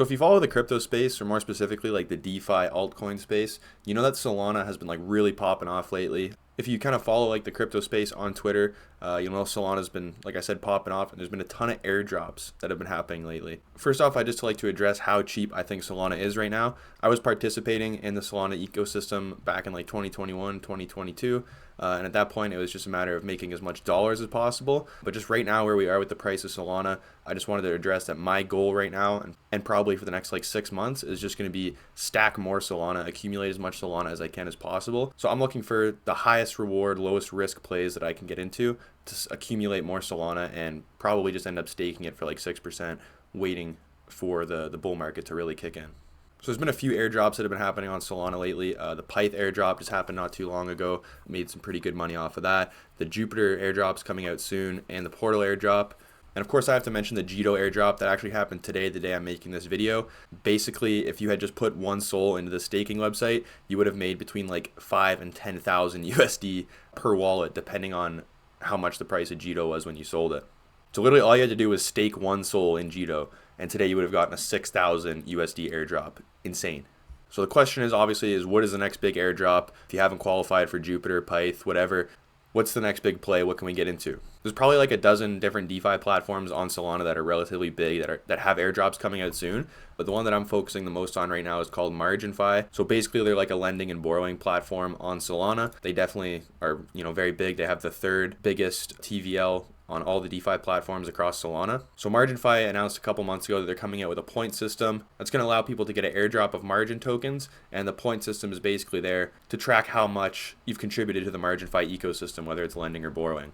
So if you follow the crypto space, or more specifically like the DeFi altcoin space, you know that Solana has been like really popping off lately. If you kind of follow like the crypto space on Twitter, you know Solana's been, like I said, popping off, and there's been a ton of airdrops that have been happening lately. First off, I just like to address how cheap I think Solana is right now. I was participating in the Solana ecosystem back in like 2021, 2022. And at that point, it was just a matter of making as much dollars as possible. But just right now, where we are with the price of Solana, I just wanted to address that my goal right now, and probably for the next like 6 months, is just going to be stack more Solana, accumulate as much Solana as I can as possible. So I'm looking for the highest reward, lowest risk plays that I can get into to accumulate more Solana, and probably just end up staking it for like 6%, waiting for the bull market to really kick in. So there's been a few airdrops that have been happening on Solana lately. The Pyth airdrop just happened not too long ago. Made some pretty good money off of that. The Jupiter airdrop's coming out soon, and the Portal airdrop. And of course, I have to mention the JITO airdrop that actually happened today, the day I'm making this video. Basically, if you had just put one SOL into the staking website, you would have made between like 5 and 10,000 USD per wallet, depending on how much the price of JITO was when you sold it. So literally all you had to do was stake one SOL in JITO, and today you would have gotten a 6,000 USD airdrop. Insane. So the question is obviously what is the next big airdrop? If you haven't qualified for Jupiter, Pyth, whatever, what's the next big play? What can we get into? There's probably like a dozen different DeFi platforms on Solana that are relatively big, that have airdrops coming out soon. But the one that I'm focusing the most on right now is called MarginFi. So basically they're like a lending and borrowing platform on Solana. They definitely are, very big. They have the third biggest TVL on all the DeFi platforms across Solana. So MarginFi announced a couple months ago that they're coming out with a point system that's going to allow people to get an airdrop of margin tokens, and the point system is basically there to track how much you've contributed to the MarginFi ecosystem, whether it's lending or borrowing.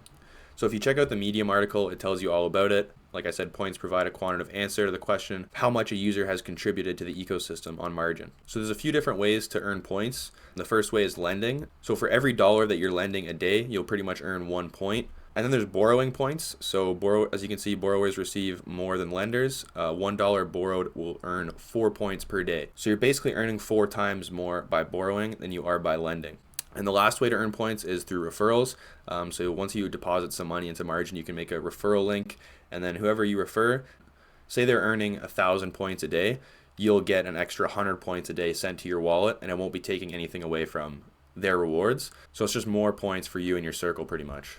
So if you check out the Medium article, it tells you all about it. Like I said, points provide a quantitative answer to the question how much a user has contributed to the ecosystem on margin. So there's a few different ways to earn points. The first way is lending. So for every dollar that you're lending a day, you'll pretty much earn 1 point. And then there's borrowing points. So as you can see, borrowers receive more than lenders. $1 borrowed will earn 4 points per day. So you're basically earning 4 times more by borrowing than you are by lending. And the last way to earn points is through referrals. So once you deposit some money into Margin, you can make a referral link, and then whoever you refer, say they're earning 1,000 points a day, you'll get an extra 100 points a day sent to your wallet, and it won't be taking anything away from their rewards. So it's just more points for you and your circle pretty much.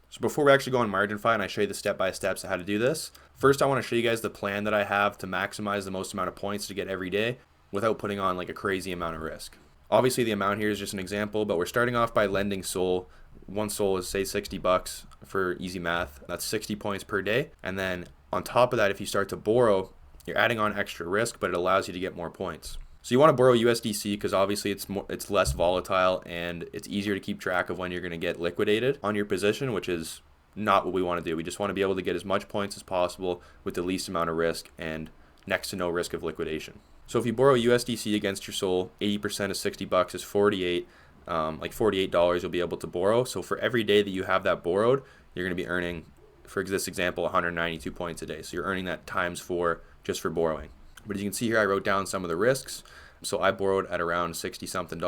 So before we actually go on MarginFi and I show you the step-by-steps of how to do this, first I want to show you guys the plan that I have to maximize the most amount of points to get every day without putting on like a crazy amount of risk. Obviously the amount here is just an example, but we're starting off by lending SOL. One SOL is say $60 for easy math. That's 60 points per day. And then on top of that, if you start to borrow, you're adding on extra risk, but it allows you to get more points. So you want to borrow USDC because obviously it's less volatile and it's easier to keep track of when you're going to get liquidated on your position, which is not what we want to do. We just want to be able to get as much points as possible with the least amount of risk and next to no risk of liquidation. So if you borrow USDC against your SOL, 80% of $60 is 48, like $48 you'll be able to borrow. So for every day that you have that borrowed, you're going to be earning, for this example, 192 points a day. So you're earning that times 4 just for borrowing. But as you can see here, I wrote down some of the risks. So I borrowed at around $60-something,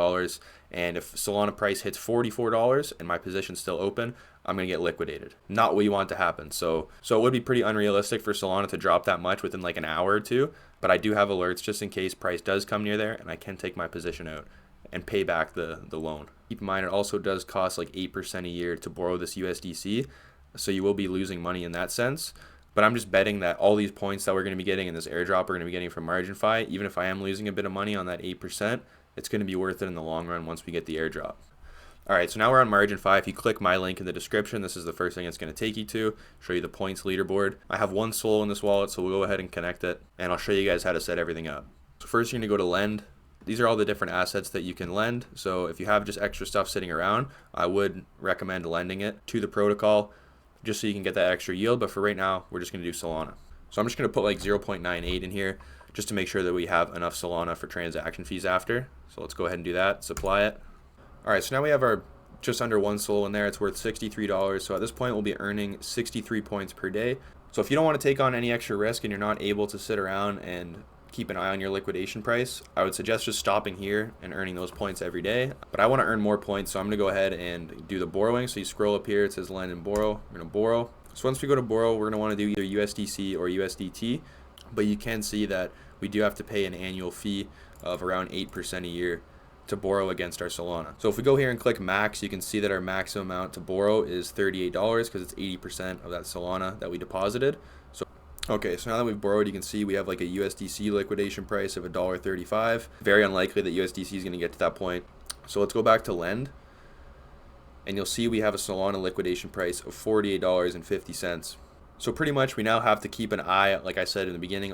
and if Solana price hits $44 and my position's still open, I'm going to get liquidated. Not what you want to happen. So it would be pretty unrealistic for Solana to drop that much within like an hour or two, but I do have alerts just in case price does come near there, and I can take my position out and pay back the loan. Keep in mind, it also does cost like 8% a year to borrow this USDC, so you will be losing money in that sense. But I'm just betting that all these points that we're going to be getting in this airdrop we're going to be getting from MarginFi, even if I am losing a bit of money on that 8%, it's going to be worth it in the long run once we get the airdrop. All right, so now we're on MarginFi. If you click my link in the description, this is the first thing it's going to take you to, show you the points leaderboard. I have 1 SOL in this wallet, so we'll go ahead and connect it, and I'll show you guys how to set everything up. So first you're going to go to lend. These are all the different assets that you can lend. So if you have just extra stuff sitting around, I would recommend lending it to the protocol, just so you can get that extra yield. But for right now, we're just going to do Solana. So I'm just going to put like 0.98 in here just to make sure that we have enough Solana for transaction fees after. So let's go ahead and do that, supply it. All right, so now we have our just under 1 SOL in there. It's worth $63. So at this point, we'll be earning 63 points per day. So if you don't want to take on any extra risk and you're not able to sit around and keep an eye on your liquidation price, I would suggest just stopping here and earning those points every day. But I want to earn more points, so I'm going to go ahead and do the borrowing. So you scroll up here, it says lend and borrow. We're going to borrow. So once we go to borrow, we're going to want to do either USDC or USDT. But you can see that we do have to pay an annual fee of around 8% a year to borrow against our Solana. So if we go here and click max, you can see that our maximum amount to borrow is $38 because it's 80% of that Solana that we deposited. So okay, so now that we've borrowed, you can see we have like a USDC liquidation price of $1.35. Very unlikely that USDC is going to get to that point. So let's go back to lend, and you'll see we have a Solana liquidation price of $48.50. So pretty much we now have to keep an eye, like I said in the beginning,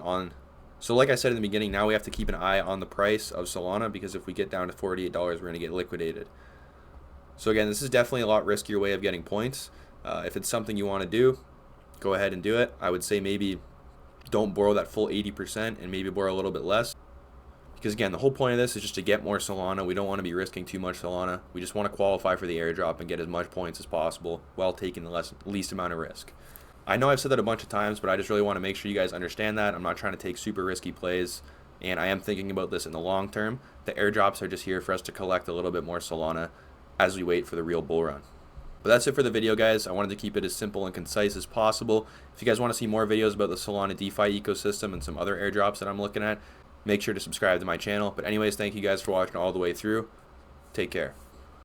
now we have to keep an eye on the price of Solana, because if we get down to $48, we're going to get liquidated. So again, this is definitely a lot riskier way of getting points. If it's something you want to do, go ahead and do it. I would say maybe don't borrow that full 80% and maybe borrow a little bit less. Because again, the whole point of this is just to get more Solana. We don't want to be risking too much Solana. We just want to qualify for the airdrop and get as much points as possible while taking the least amount of risk. I know I've said that a bunch of times, but I just really want to make sure you guys understand that. I'm not trying to take super risky plays, and I am thinking about this in the long term. The airdrops are just here for us to collect a little bit more Solana as we wait for the real bull run. But that's it for the video, guys. I wanted to keep it as simple and concise as possible. If you guys want to see more videos about the Solana DeFi ecosystem and some other airdrops that I'm looking at, make sure to subscribe to my channel. But anyways, thank you guys for watching all the way through. Take care.